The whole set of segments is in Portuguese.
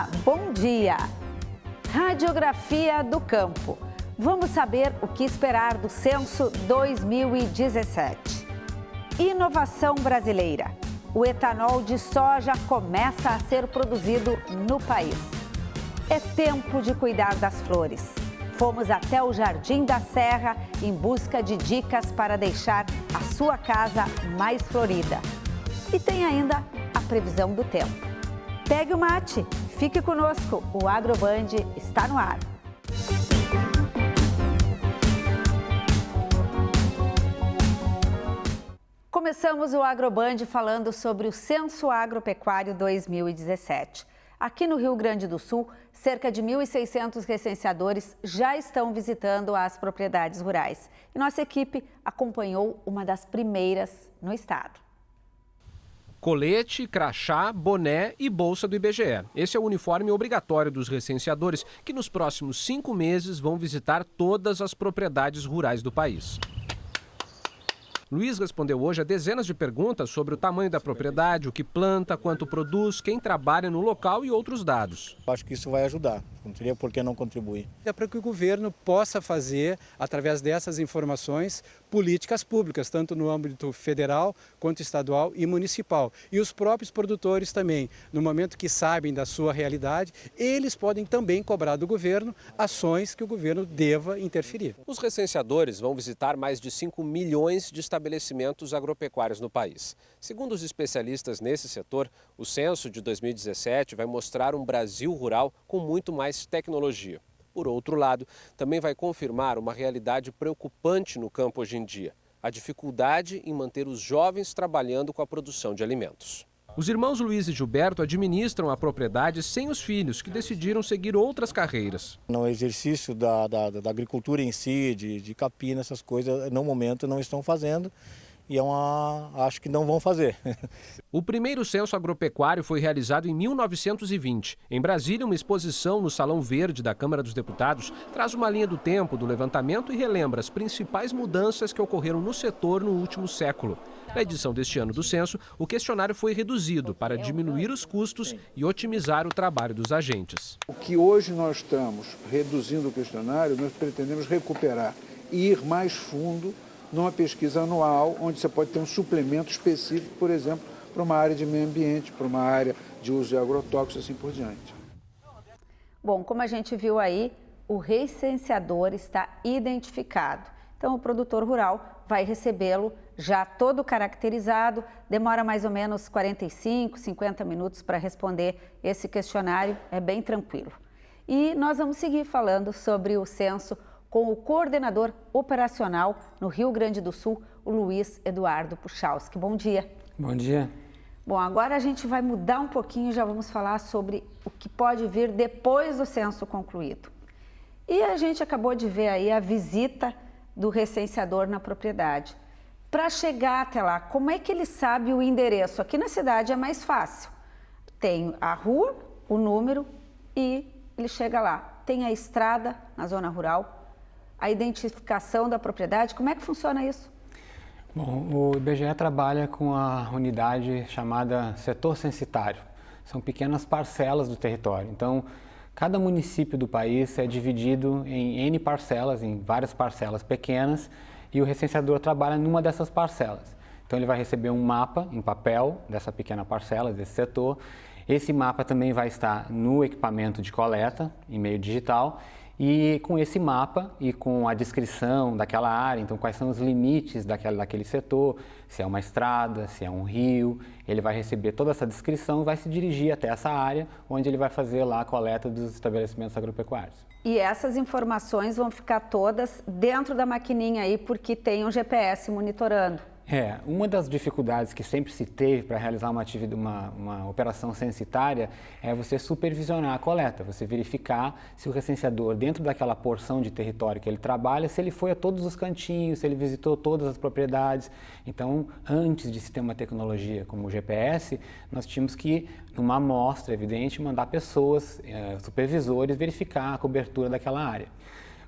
Olá, bom dia! Radiografia do campo. Vamos saber o que esperar do Censo 2017. Inovação brasileira. O etanol de soja começa a ser produzido no país. É tempo de cuidar das flores. Fomos até o Jardim da Serra em busca de dicas para deixar a sua casa mais florida. E tem ainda a previsão do tempo. Pegue o mate, fique conosco, o Agroband está no ar. Começamos o Agroband falando sobre o Censo Agropecuário 2017. Aqui no Rio Grande do Sul, cerca de 1.600 recenseadores já estão visitando as propriedades rurais. E nossa equipe acompanhou uma das primeiras no estado. Colete, crachá, boné e bolsa do IBGE. Esse é o uniforme obrigatório dos recenseadores que nos próximos 5 meses vão visitar todas as propriedades rurais do país. Luiz respondeu hoje a dezenas de perguntas sobre o tamanho da propriedade, o que planta, quanto produz, quem trabalha no local e outros dados. Acho que isso vai ajudar, não teria por que não contribuir. É para que o governo possa fazer, através dessas informações, políticas públicas, tanto no âmbito federal, quanto estadual e municipal. E os próprios produtores também, no momento que sabem da sua realidade, eles podem também cobrar do governo ações que o governo deva interferir. Os recenseadores vão visitar mais de 5 milhões de estabelecimentos agropecuários no país. Segundo os especialistas nesse setor, o censo de 2017 vai mostrar um Brasil rural com muito mais tecnologia. Por outro lado, também vai confirmar uma realidade preocupante no campo hoje em dia: a dificuldade em manter os jovens trabalhando com a produção de alimentos. Os irmãos Luiz e Gilberto administram a propriedade sem os filhos, que decidiram seguir outras carreiras. No exercício da agricultura em si, de capina, essas coisas, no momento não estão fazendo e acho que não vão fazer. O primeiro censo agropecuário foi realizado em 1920. Em Brasília, uma exposição no Salão Verde da Câmara dos Deputados traz uma linha do tempo do levantamento e relembra as principais mudanças que ocorreram no setor no último século. Na edição deste ano do censo, o questionário foi reduzido para diminuir os custos e otimizar o trabalho dos agentes. O que hoje nós estamos reduzindo o questionário, nós pretendemos recuperar e ir mais fundo numa pesquisa anual, onde você pode ter um suplemento específico, por exemplo, para uma área de meio ambiente, para uma área de uso de agrotóxicos, assim por diante. Bom, como a gente viu aí, o recenseador está identificado. Então, o produtor rural vai recebê-lo já todo caracterizado, demora mais ou menos 45, 50 minutos para responder esse questionário, é bem tranquilo. E nós vamos seguir falando sobre o censo com o coordenador operacional no Rio Grande do Sul, o Luiz Eduardo Puchalski. Bom dia. Bom dia. Bom, agora a gente vai mudar um pouquinho e já vamos falar sobre o que pode vir depois do censo concluído. E a gente acabou de ver aí a visita do recenseador na propriedade. Para chegar até lá, como é que ele sabe o endereço? Aqui na cidade é mais fácil. Tem a rua, o número e ele chega lá. Tem a estrada na zona rural, a identificação da propriedade. Como é que funciona isso? Bom, o IBGE trabalha com a unidade chamada setor censitário. São pequenas parcelas do território. Então, cada município do país é dividido em N parcelas, em várias parcelas pequenas, e o recenseador trabalha numa dessas parcelas. Então, ele vai receber um mapa em papel dessa pequena parcela, desse setor. Esse mapa também vai estar no equipamento de coleta, em meio digital, e com esse mapa e com a descrição daquela área, então quais são os limites daquele setor, se é uma estrada, se é um rio, ele vai receber toda essa descrição e vai se dirigir até essa área, onde ele vai fazer lá a coleta dos estabelecimentos agropecuários. E essas informações vão ficar todas dentro da maquininha aí, porque tem um GPS monitorando. Uma das dificuldades que sempre se teve para realizar uma operação censitária é você supervisionar a coleta, você verificar se o recenseador, dentro daquela porção de território que ele trabalha, se ele foi a todos os cantinhos, se ele visitou todas as propriedades. Então, antes de se ter uma tecnologia como o GPS, nós tínhamos que, numa amostra evidente, mandar pessoas, supervisores, verificar a cobertura daquela área.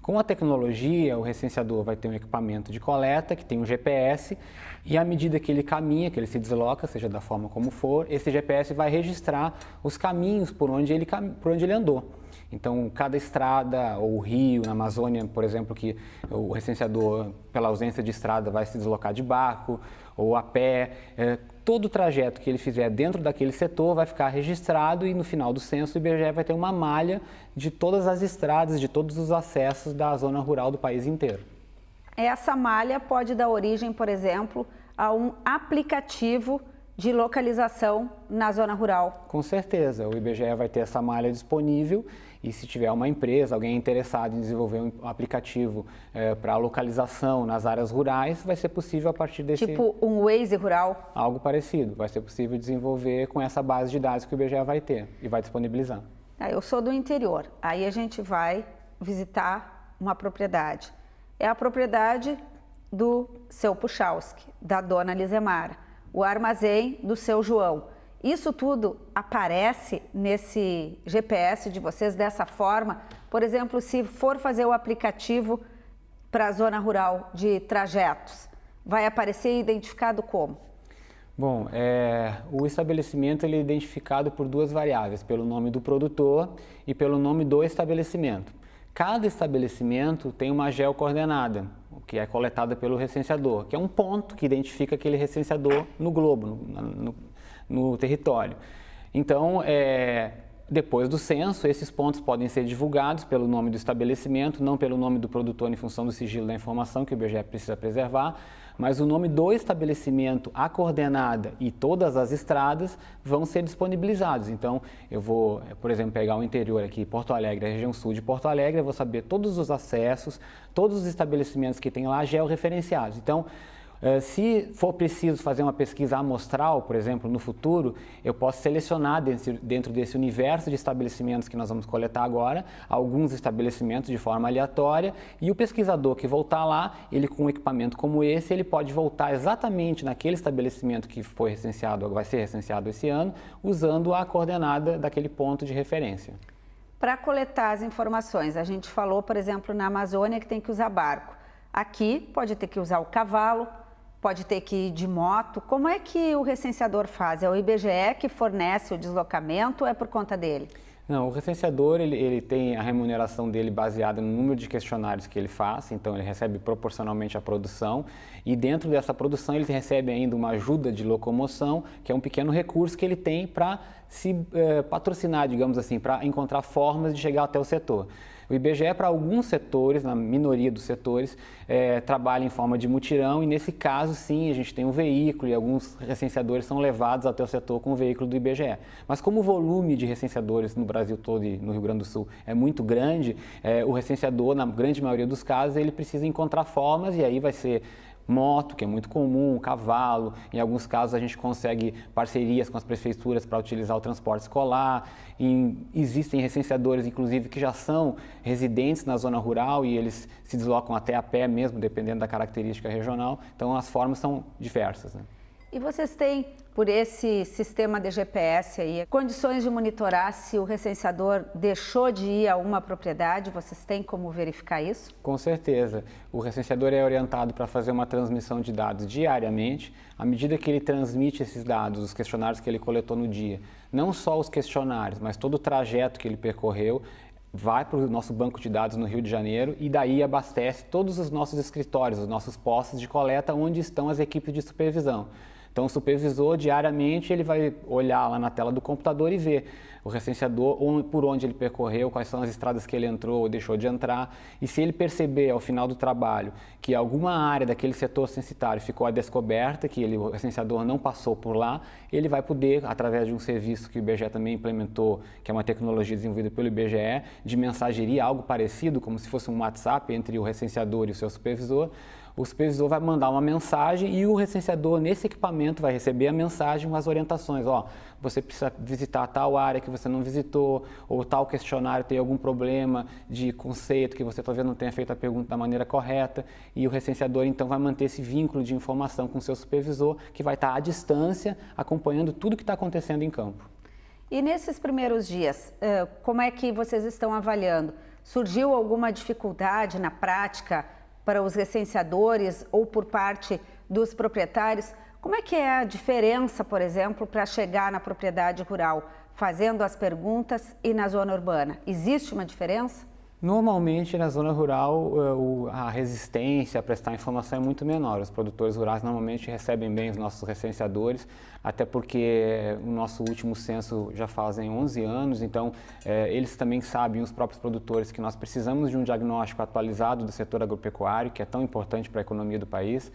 Com a tecnologia, o recenseador vai ter um equipamento de coleta que tem um GPS e à medida que ele caminha, que ele se desloca, seja da forma como for, esse GPS vai registrar os caminhos por onde ele andou. Então, cada estrada ou rio, na Amazônia, por exemplo, que o recenseador, pela ausência de estrada, vai se deslocar de barco ou a pé, todo o trajeto que ele fizer dentro daquele setor vai ficar registrado e no final do censo o IBGE vai ter uma malha de todas as estradas, de todos os acessos da zona rural do país inteiro. Essa malha pode dar origem, por exemplo, a um aplicativo de localização na zona rural. Com certeza, o IBGE vai ter essa malha disponível e se tiver uma empresa, alguém interessado em desenvolver um aplicativo para localização nas áreas rurais, vai ser possível a partir desse... Tipo um Waze rural? Algo parecido, vai ser possível desenvolver com essa base de dados que o IBGE vai ter e vai disponibilizar. Eu sou do interior, aí a gente vai visitar uma propriedade. É a propriedade do seu Puchalski, da dona Lizemara, o armazém do seu João. Isso tudo aparece nesse GPS de vocês dessa forma? Por exemplo, se for fazer o aplicativo para a zona rural de trajetos, vai aparecer identificado como? Bom, o estabelecimento ele é identificado por duas variáveis, pelo nome do produtor e pelo nome do estabelecimento. Cada estabelecimento tem uma geocoordenada, que é coletada pelo recenseador, que é um ponto que identifica aquele recenseador no globo, no território. Então, depois do censo, esses pontos podem ser divulgados pelo nome do estabelecimento, não pelo nome do produtor em função do sigilo da informação que o IBGE precisa preservar, mas o nome do estabelecimento, a coordenada e todas as estradas vão ser disponibilizados. Então, eu vou, por exemplo, pegar o interior aqui, Porto Alegre, a região sul de Porto Alegre, eu vou saber todos os acessos, todos os estabelecimentos que tem lá georreferenciados. Então, se for preciso fazer uma pesquisa amostral, por exemplo, no futuro, eu posso selecionar dentro desse universo de estabelecimentos que nós vamos coletar agora, alguns estabelecimentos de forma aleatória, e o pesquisador que voltar lá, ele com um equipamento como esse, ele pode voltar exatamente naquele estabelecimento que foi recenseado, vai ser recenseado esse ano, usando a coordenada daquele ponto de referência. Para coletar as informações, a gente falou, por exemplo, na Amazônia que tem que usar barco. Aqui pode ter que usar o cavalo, pode ter que ir de moto. Como é que o recenseador faz? É o IBGE que fornece o deslocamento ou é por conta dele? Não, o recenseador ele tem a remuneração dele baseada no número de questionários que ele faz, então ele recebe proporcionalmente à produção e dentro dessa produção ele recebe ainda uma ajuda de locomoção, que é um pequeno recurso que ele tem para se patrocinar, digamos assim, para encontrar formas de chegar até o setor. O IBGE, para alguns setores, na minoria dos setores, trabalha em forma de mutirão e, nesse caso, sim, a gente tem um veículo e alguns recenseadores são levados até o setor com o veículo do IBGE. Mas como o volume de recenseadores no Brasil todo e no Rio Grande do Sul é muito grande, o recenseador, na grande maioria dos casos, ele precisa encontrar formas e aí vai ser moto, que é muito comum, cavalo, em alguns casos a gente consegue parcerias com as prefeituras para utilizar o transporte escolar, existem recenseadores, inclusive, que já são residentes na zona rural e eles se deslocam até a pé mesmo, dependendo da característica regional, então as formas são diversas, né? E vocês têm, por esse sistema de GPS aí, condições de monitorar se o recenseador deixou de ir a uma propriedade? Vocês têm como verificar isso? Com certeza. O recenseador é orientado para fazer uma transmissão de dados diariamente. À medida que ele transmite esses dados, os questionários que ele coletou no dia, não só os questionários, mas todo o trajeto que ele percorreu, vai para o nosso banco de dados no Rio de Janeiro e daí abastece todos os nossos escritórios, os nossos postos de coleta onde estão as equipes de supervisão. Então, o supervisor, diariamente, ele vai olhar lá na tela do computador e ver o recenseador, por onde ele percorreu, quais são as estradas que ele entrou ou deixou de entrar. E se ele perceber, ao final do trabalho, que alguma área daquele setor censitário ficou a descoberta, que o recenseador não passou por lá, ele vai poder, através de um serviço que o IBGE também implementou, que é uma tecnologia desenvolvida pelo IBGE, de mensageria, algo parecido, como se fosse um WhatsApp entre o recenseador e o seu supervisor, o supervisor vai mandar uma mensagem e o recenseador, nesse equipamento, vai receber a mensagem com as orientações. Você precisa visitar tal área que você não visitou, ou tal questionário tem algum problema de conceito que você talvez não tenha feito a pergunta da maneira correta. E o recenseador, então, vai manter esse vínculo de informação com o seu supervisor, que vai estar à distância, acompanhando tudo que está acontecendo em campo. E nesses primeiros dias, como é que vocês estão avaliando? Surgiu alguma dificuldade na prática para os recenseadores ou por parte dos proprietários? Como é que é a diferença, por exemplo, para chegar na propriedade rural, fazendo as perguntas e na zona urbana? Existe uma diferença? Normalmente, na zona rural, a resistência a prestar informação é muito menor. Os produtores rurais normalmente recebem bem os nossos recenseadores, até porque o nosso último censo já fazem 11 anos, então eles também sabem, os próprios produtores, que nós precisamos de um diagnóstico atualizado do setor agropecuário, que é tão importante para a economia do país.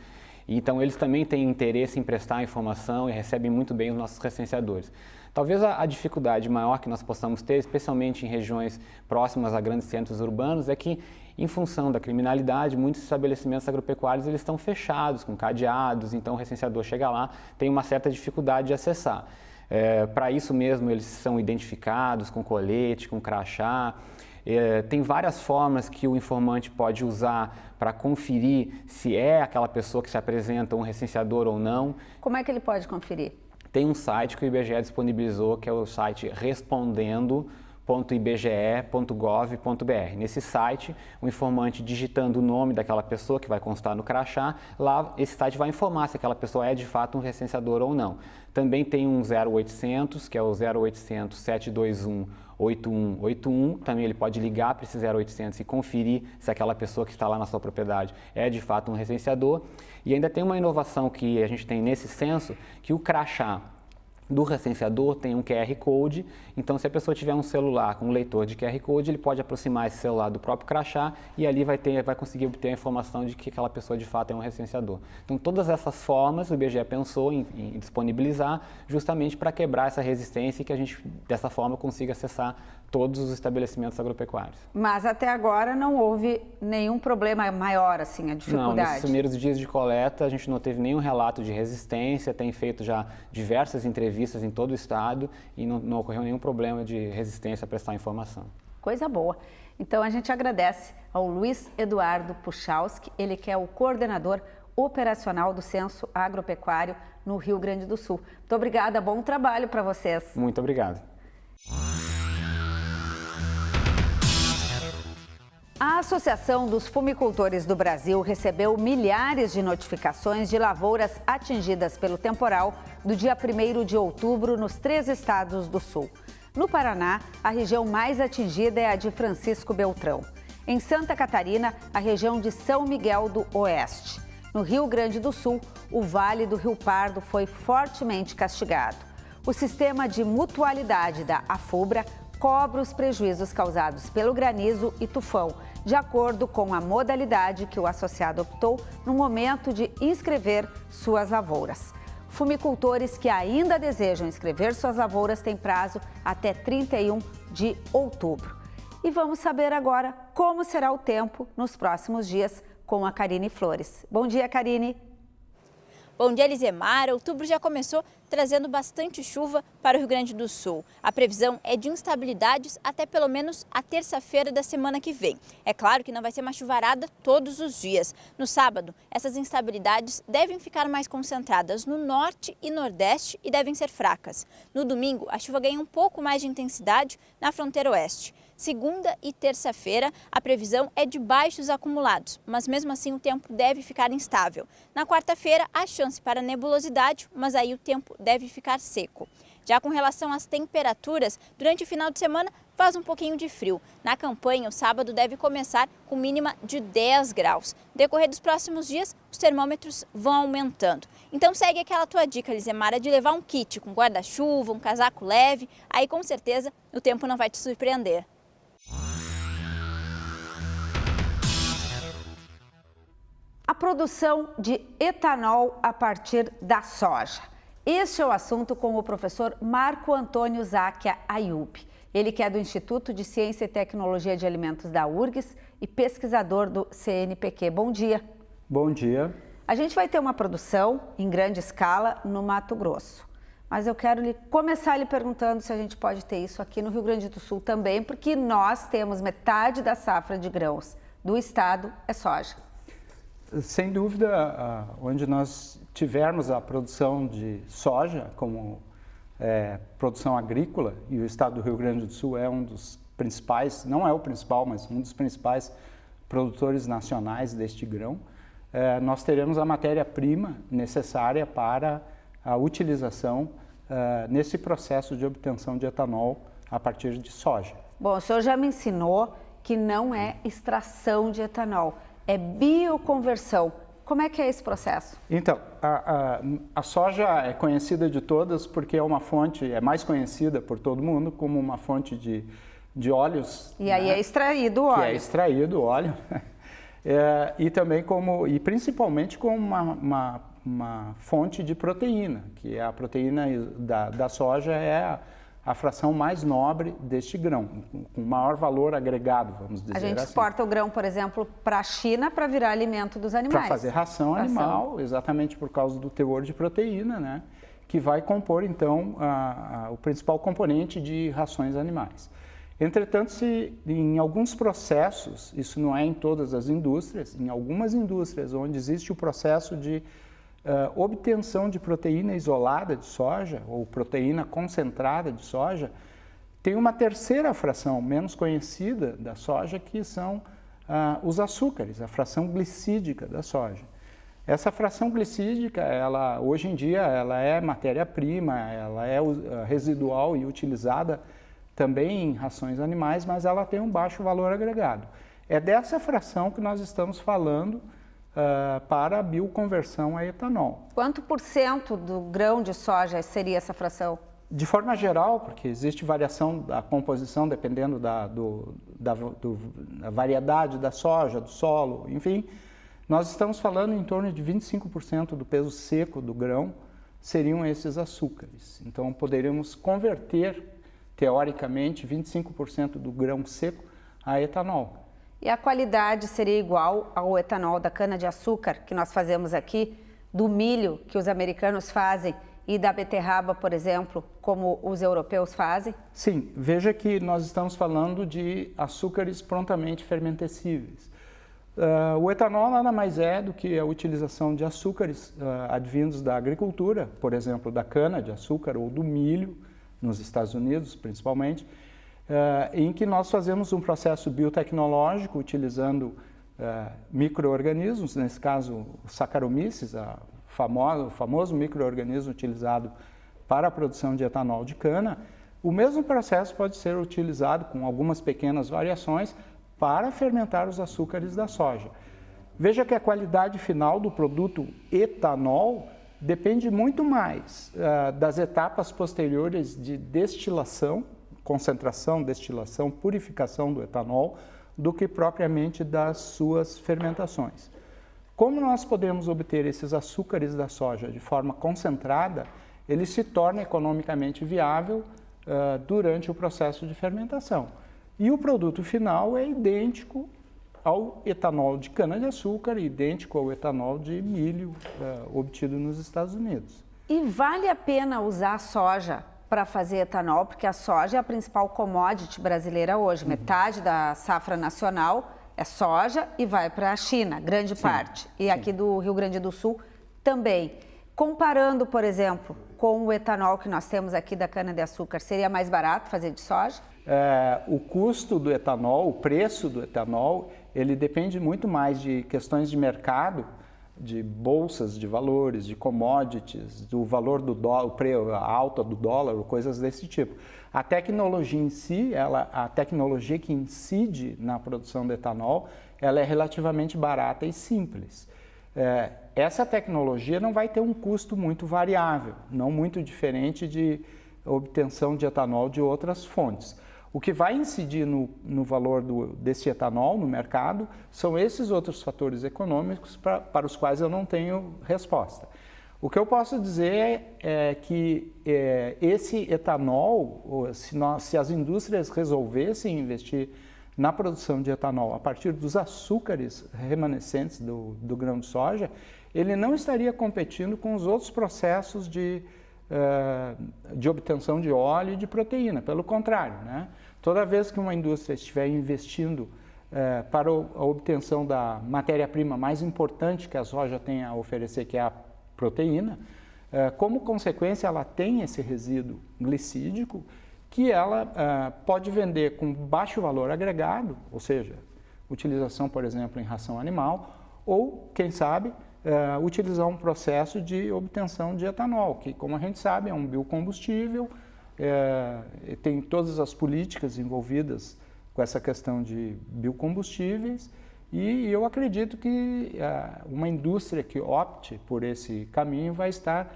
Então, eles também têm interesse em prestar informação e recebem muito bem os nossos recenseadores. Talvez a dificuldade maior que nós possamos ter, especialmente em regiões próximas a grandes centros urbanos, é que, em função da criminalidade, muitos estabelecimentos agropecuários eles estão fechados, com cadeados, então o recenseador chega lá, tem uma certa dificuldade de acessar. Para isso mesmo, eles são identificados com colete, com crachá. Tem várias formas que o informante pode usar para conferir se é aquela pessoa que se apresenta um recenseador ou não. Como é que ele pode conferir? Tem um site que o IBGE disponibilizou, que é o site respondendo.ibge.gov.br. Nesse site, o informante digitando o nome daquela pessoa que vai constar no crachá, lá esse site vai informar se aquela pessoa é de fato um recenseador ou não. Também tem um 0800, que é o 0800 721 8181, também ele pode ligar para esse 0800 e conferir se aquela pessoa que está lá na sua propriedade é de fato um recenseador. E ainda tem uma inovação que a gente tem nesse censo, que o crachá do recenseador tem um QR Code, então se a pessoa tiver um celular com um leitor de QR Code, ele pode aproximar esse celular do próprio crachá e ali vai conseguir obter a informação de que aquela pessoa de fato é um recenseador. Então todas essas formas o IBGE pensou em disponibilizar justamente para quebrar essa resistência e que a gente dessa forma consiga acessar todos os estabelecimentos agropecuários. Mas até agora não houve nenhum problema maior, assim, a dificuldade? Não, nesses primeiros dias de coleta a gente não teve nenhum relato de resistência, tem feito já diversas entrevistas em todo o estado e não ocorreu nenhum problema de resistência a prestar informação. Coisa boa. Então a gente agradece ao Luiz Eduardo Puchalski, ele que é o coordenador operacional do Censo Agropecuário no Rio Grande do Sul. Muito obrigada, bom trabalho para vocês. Muito obrigado. A Associação dos Fumicultores do Brasil recebeu milhares de notificações de lavouras atingidas pelo temporal do dia 1º de outubro nos 3 estados do Sul. No Paraná, a região mais atingida é a de Francisco Beltrão. Em Santa Catarina, a região de São Miguel do Oeste. No Rio Grande do Sul, o Vale do Rio Pardo foi fortemente castigado. O sistema de mutualidade da AFUBRA cobre os prejuízos causados pelo granizo e tufão, de acordo com a modalidade que o associado optou no momento de inscrever suas lavouras. Fumicultores que ainda desejam inscrever suas lavouras têm prazo até 31 de outubro. E vamos saber agora como será o tempo nos próximos dias com a Karine Flores. Bom dia, Karine. Bom dia, Elisemar. Outubro já começou trazendo bastante chuva para o Rio Grande do Sul. A previsão é de instabilidades até pelo menos a terça-feira da semana que vem. É claro que não vai ser uma chuvarada todos os dias. No sábado, essas instabilidades devem ficar mais concentradas no norte e nordeste e devem ser fracas. No domingo, a chuva ganha um pouco mais de intensidade na fronteira oeste. Segunda e terça-feira, a previsão é de baixos acumulados, mas mesmo assim o tempo deve ficar instável. Na quarta-feira, há chance para nebulosidade, mas aí o tempo deve ficar seco. Já com relação às temperaturas, durante o final de semana faz um pouquinho de frio. Na campanha, o sábado deve começar com mínima de 10 graus. No decorrer dos próximos dias, os termômetros vão aumentando. Então segue aquela tua dica, Lisemara, de levar um kit com guarda-chuva, um casaco leve, aí com certeza o tempo não vai te surpreender. A produção de etanol a partir da soja. Este é o assunto com o professor Marco Antônio Záquia Ayub. Ele que é do Instituto de Ciência e Tecnologia de Alimentos da URGS e pesquisador do CNPq. Bom dia. Bom dia. A gente vai ter uma produção em grande escala no Mato Grosso. Mas eu quero começar lhe perguntando se a gente pode ter isso aqui no Rio Grande do Sul também, porque nós temos metade da safra de grãos do estado é soja. Sem dúvida, onde nós tivermos a produção de soja como produção agrícola, e o estado do Rio Grande do Sul é um dos principais, não é o principal, mas um dos principais produtores nacionais deste grão, nós teremos a matéria-prima necessária para a utilização nesse processo de obtenção de etanol a partir de soja. Bom, o senhor já me ensinou que não é extração de etanol, é bioconversão. Como é que é esse processo? Então, a soja é conhecida de todas porque é uma fonte, é mais conhecida por todo mundo como uma fonte de óleos. E aí é extraído o óleo. Que é extraído o óleo. E também e principalmente como uma fonte de proteína, que a proteína da soja é a fração mais nobre deste grão, com maior valor agregado, vamos dizer assim. A gente exporta o grão, por exemplo, para a China para virar alimento dos animais. Para fazer ração animal, exatamente por causa do teor de proteína, né? Que vai compor, então, o principal componente de rações animais. Entretanto, em alguns processos, isso não é em todas as indústrias, em algumas indústrias onde existe o processo de obtenção de proteína isolada de soja ou proteína concentrada de soja, tem uma terceira fração menos conhecida da soja, que são os açúcares, a fração glicídica da soja. Essa fração glicídica, hoje em dia, ela é matéria-prima, ela é residual e utilizada também em rações animais, mas ela tem um baixo valor agregado. É dessa fração que nós estamos falando para a bioconversão a etanol. Quanto por cento do grão de soja seria essa fração? De forma geral, porque existe variação da composição dependendo da variedade da soja, do solo, enfim, nós estamos falando em torno de 25% do peso seco do grão seriam esses açúcares. Então, poderíamos converter, teoricamente, 25% do grão seco a etanol. E a qualidade seria igual ao etanol da cana-de-açúcar que nós fazemos aqui, do milho que os americanos fazem e da beterraba, por exemplo, como os europeus fazem? Sim, veja que nós estamos falando de açúcares prontamente fermentescíveis. O etanol nada mais é do que a utilização de açúcares advindos da agricultura, por exemplo, da cana-de-açúcar ou do milho, nos Estados Unidos principalmente, em que nós fazemos um processo biotecnológico utilizando micro-organismos, nesse caso Saccharomyces, o famoso micro-organismo utilizado para a produção de etanol de cana. O mesmo processo pode ser utilizado com algumas pequenas variações para fermentar os açúcares da soja. Veja que a qualidade final do produto etanol depende muito mais das etapas posteriores de destilação, concentração, destilação, purificação do etanol, do que propriamente das suas fermentações. Como nós podemos obter esses açúcares da soja de forma concentrada, ele se torna economicamente viável durante o processo de fermentação. E o produto final é idêntico ao etanol de cana-de-açúcar, idêntico ao etanol de milho obtido nos Estados Unidos. E vale a pena usar soja para fazer etanol, porque a soja é a principal commodity brasileira hoje. Metade da safra nacional é soja e vai para a China, grande parte. E aqui do Rio Grande do Sul também. Comparando, por exemplo, com o etanol que nós temos aqui da cana-de-açúcar, seria mais barato fazer de soja? O custo do etanol, o preço do etanol, ele depende muito mais de questões de mercado, de bolsas de valores, de commodities, do valor do dólar, a alta do dólar, ou coisas desse tipo. A tecnologia em si, a tecnologia que incide na produção do etanol, ela é relativamente barata e simples. Essa tecnologia não vai ter um custo muito variável, não muito diferente de obtenção de etanol de outras fontes. O que vai incidir no valor desse etanol no mercado são esses outros fatores econômicos para os quais eu não tenho resposta. O que eu posso dizer é que esse etanol, se as indústrias resolvessem investir na produção de etanol a partir dos açúcares remanescentes do grão de soja, ele não estaria competindo com os outros processos de obtenção de óleo e de proteína. Pelo contrário, né? Toda vez que uma indústria estiver investindo para a obtenção da matéria-prima mais importante que a soja tem a oferecer, que é a proteína, como consequência ela tem esse resíduo glicídico que ela pode vender com baixo valor agregado, ou seja, utilização, por exemplo, em ração animal, ou, quem sabe, utilizar um processo de obtenção de etanol, que, como a gente sabe, é um biocombustível, tem todas as políticas envolvidas com essa questão de biocombustíveis, e eu acredito que uma indústria que opte por esse caminho vai estar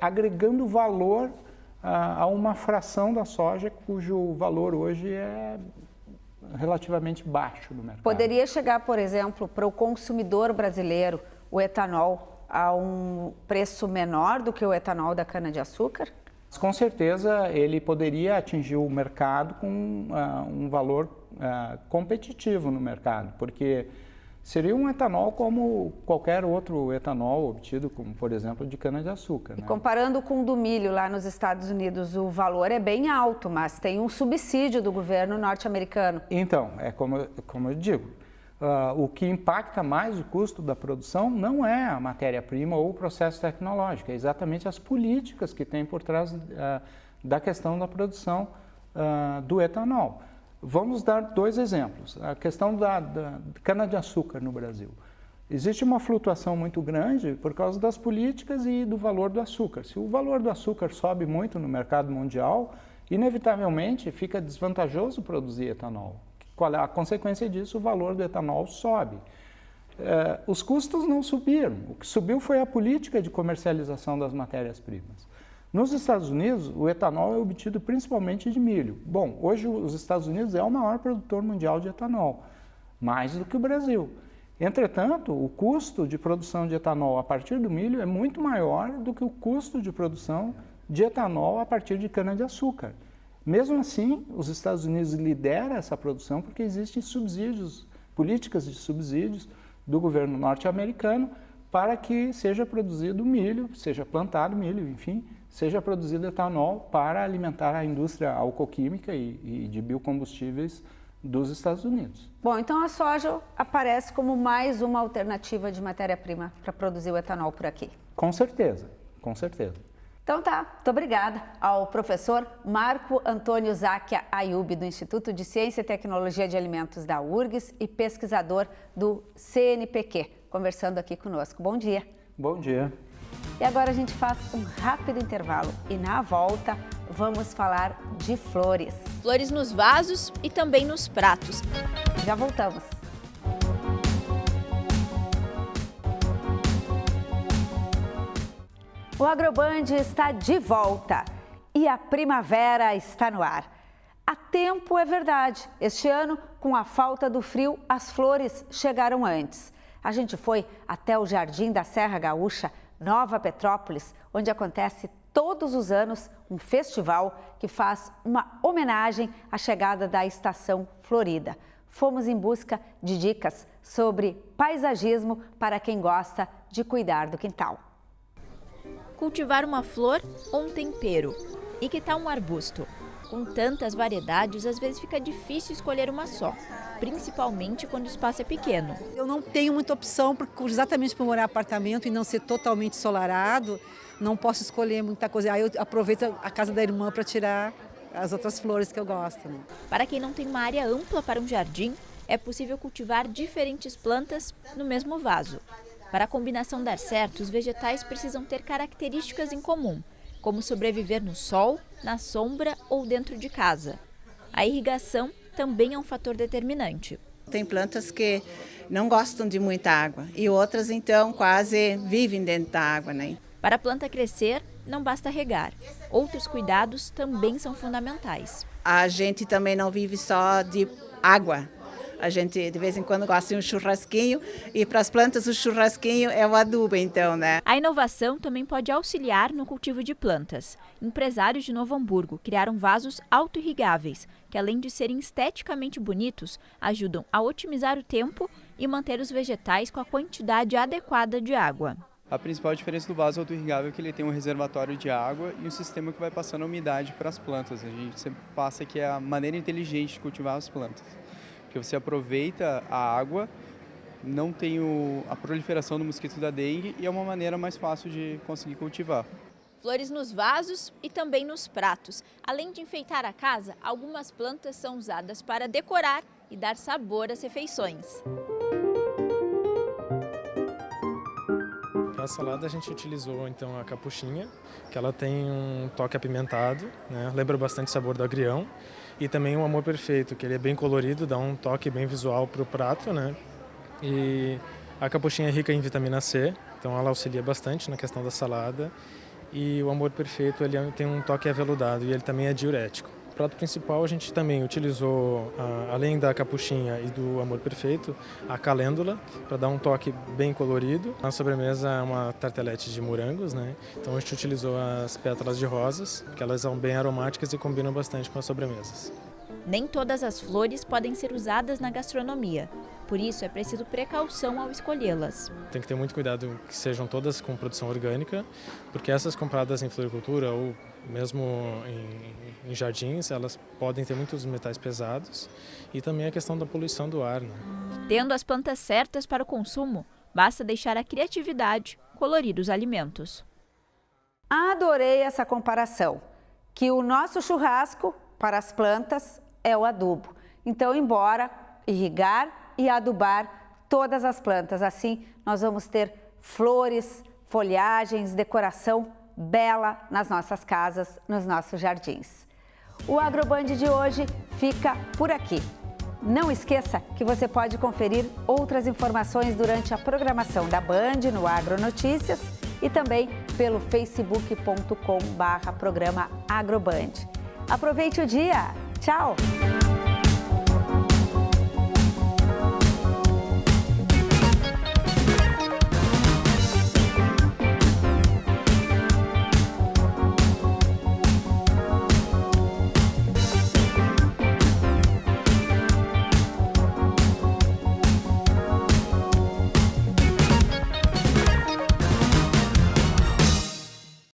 agregando valor a uma fração da soja cujo valor hoje é relativamente baixo no mercado. Poderia chegar, por exemplo, para o consumidor brasileiro o etanol a um preço menor do que o etanol da cana-de-açúcar? Com certeza ele poderia atingir o mercado com um valor competitivo no mercado, porque seria um etanol como qualquer outro etanol obtido, como por exemplo de cana-de-açúcar. Né? Comparando com o do milho lá nos Estados Unidos, o valor é bem alto, mas tem um subsídio do governo norte-americano. Então, como eu digo, o que impacta mais o custo da produção não é a matéria-prima ou o processo tecnológico, é exatamente as políticas que tem por trás da questão da produção do etanol. Vamos dar 2 exemplos. A questão da cana-de-açúcar no Brasil. Existe uma flutuação muito grande por causa das políticas e do valor do açúcar. Se o valor do açúcar sobe muito no mercado mundial, inevitavelmente fica desvantajoso produzir etanol. Qual é a consequência disso? O valor do etanol sobe. Os custos não subiram. O que subiu foi a política de comercialização das matérias-primas. Nos Estados Unidos, o etanol é obtido principalmente de milho. Bom, hoje os Estados Unidos é o maior produtor mundial de etanol, mais do que o Brasil. Entretanto, o custo de produção de etanol a partir do milho é muito maior do que o custo de produção de etanol a partir de cana-de-açúcar. Mesmo assim, os Estados Unidos lideram essa produção porque existem subsídios, políticas de subsídios do governo norte-americano para que seja produzido milho, seja plantado milho, enfim, seja produzido etanol para alimentar a indústria alcoquímica e de biocombustíveis dos Estados Unidos. Bom, então a soja aparece como mais uma alternativa de matéria-prima para produzir o etanol por aqui. Com certeza, com certeza. Então tá, muito obrigada ao professor Marco Antônio Záquia Ayub, do Instituto de Ciência e Tecnologia de Alimentos da URGS e pesquisador do CNPq, conversando aqui conosco. Bom dia. Bom dia. E agora a gente faz um rápido intervalo e na volta vamos falar de flores. Flores nos vasos e também nos pratos. Já voltamos. O Agroband está de volta e a primavera está no ar. Há tempo é verdade. Este ano, com a falta do frio, as flores chegaram antes. A gente foi até o Jardim da Serra Gaúcha, Nova Petrópolis, onde acontece todos os anos um festival que faz uma homenagem à chegada da estação florida. Fomos em busca de dicas sobre paisagismo para quem gosta de cuidar do quintal. Cultivar uma flor ou um tempero? E que tal um arbusto? Com tantas variedades, às vezes fica difícil escolher uma só, principalmente quando o espaço é pequeno. Eu não tenho muita opção, porque exatamente por morar em apartamento e não ser totalmente ensolarado, não posso escolher muita coisa. Aí eu aproveito a casa da irmã para tirar as outras flores que eu gosto. Né? Para quem não tem uma área ampla para um jardim, é possível cultivar diferentes plantas no mesmo vaso. Para a combinação dar certo, os vegetais precisam ter características em comum, como sobreviver no sol, na sombra ou dentro de casa. A irrigação também é um fator determinante. Tem plantas que não gostam de muita água e outras, então, quase vivem dentro da água, né? Para a planta crescer, não basta regar. Outros cuidados também são fundamentais. A gente também não vive só de água. A gente, de vez em quando, gosta de um churrasquinho e para as plantas o churrasquinho é o adubo, então, né? A inovação também pode auxiliar no cultivo de plantas. Empresários de Novo Hamburgo criaram vasos auto-irrigáveis, que além de serem esteticamente bonitos, ajudam a otimizar o tempo e manter os vegetais com a quantidade adequada de água. A principal diferença do vaso auto-irrigável é que ele tem um reservatório de água e um sistema que vai passando a umidade para as plantas. A gente sempre passa que é a maneira inteligente de cultivar as plantas. Porque você aproveita a água, não tem a proliferação do mosquito da dengue e é uma maneira mais fácil de conseguir cultivar. flores nos vasos e também nos pratos. Além de enfeitar a casa, algumas plantas são usadas para decorar e dar sabor às refeições. Para a salada a gente utilizou então a capuchinha, que ela tem um toque apimentado, né? Lembra bastante o sabor do agrião, e também o amor perfeito, que ele é bem colorido, dá um toque bem visual para o prato, né? E a capuchinha é rica em vitamina C, então ela auxilia bastante na questão da salada. E o amor perfeito ele tem um toque aveludado e ele também é diurético. O prato principal a gente também utilizou, além da capuchinha e do amor perfeito, a calêndula, para dar um toque bem colorido. Na sobremesa é uma tartelete de morangos, né? Então a gente utilizou as pétalas de rosas, que elas são bem aromáticas e combinam bastante com as sobremesas. Nem todas as flores podem ser usadas na gastronomia, por isso é preciso precaução ao escolhê-las. Tem que ter muito cuidado que sejam todas com produção orgânica, porque essas compradas em floricultura ou mesmo em jardins, elas podem ter muitos metais pesados e também a questão da poluição do ar, né? Tendo as plantas certas para o consumo, basta deixar a criatividade colorir os alimentos. Adorei essa comparação, que o nosso churrasco para as plantas é o adubo. Então, embora irrigar e adubar todas as plantas, assim nós vamos ter flores, folhagens, decoração bela nas nossas casas, nos nossos jardins. O Agroband de hoje fica por aqui. Não esqueça que você pode conferir outras informações durante a programação da Band no Agronotícias e também pelo facebook.com/programa Agroband. Aproveite o dia. Tchau!